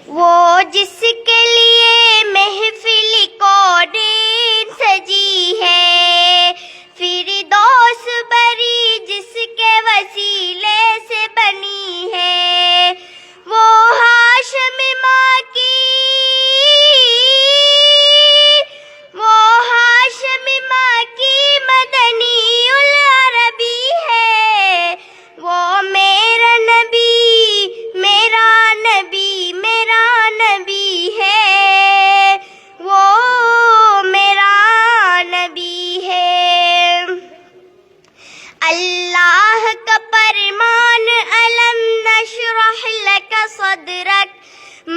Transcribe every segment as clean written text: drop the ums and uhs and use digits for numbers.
وہ جس کے لیے محفل کونین سجی ہے، فردوس بری جس کے وسیلے سے بنی ہے، وہ ہاشم ماں کی مدنی العربی ہے، وہ میرا نبی ہے، وہ میرا نبی ہے۔ اللہ کا فرمان علم نشرح لک صدرک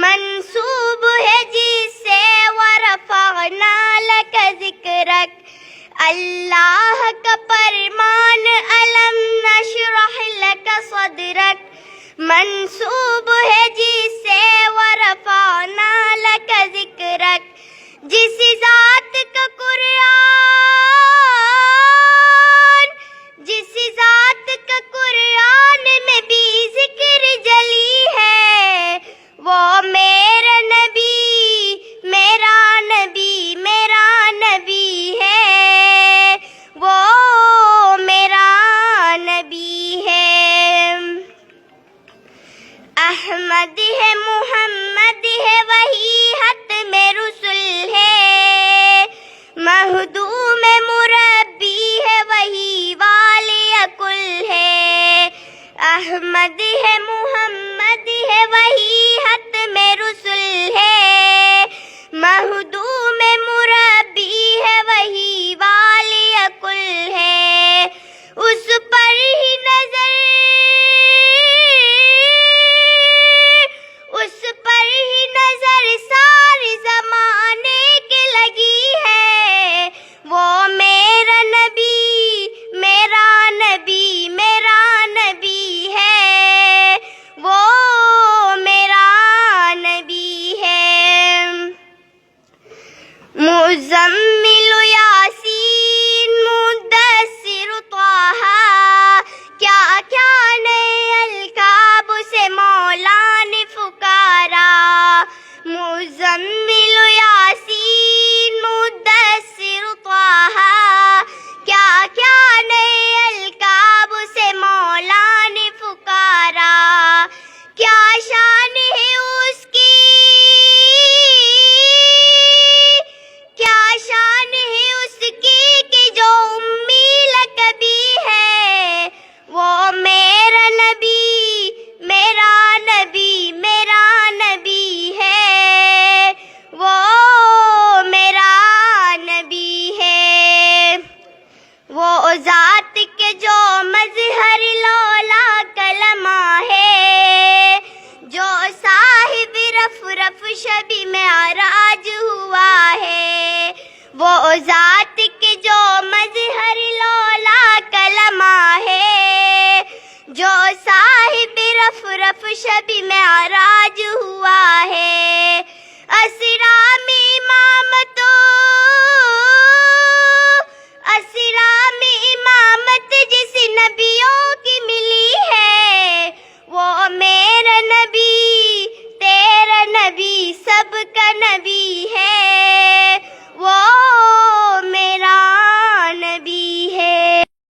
منسوب ہے جس سے ورفعنا لک ذکرک۔ اللہ کا فرمان علم نشرح لک صدرک منسوب ہے جس سے ورفعنا لک ذکرک۔ جس ذات کا قرآن میں بھی ذکر جلی ہے، وہ میرا نبی ہے، وہ میرا نبی ہے۔ احمد ہے، محمد ہے، وہی ختم رسل ہے، مخدوم مربی ہے، وہی والی کل ہے۔ احمد ہے، محمد ہے، وہی ختم رسل ہے، مخدوم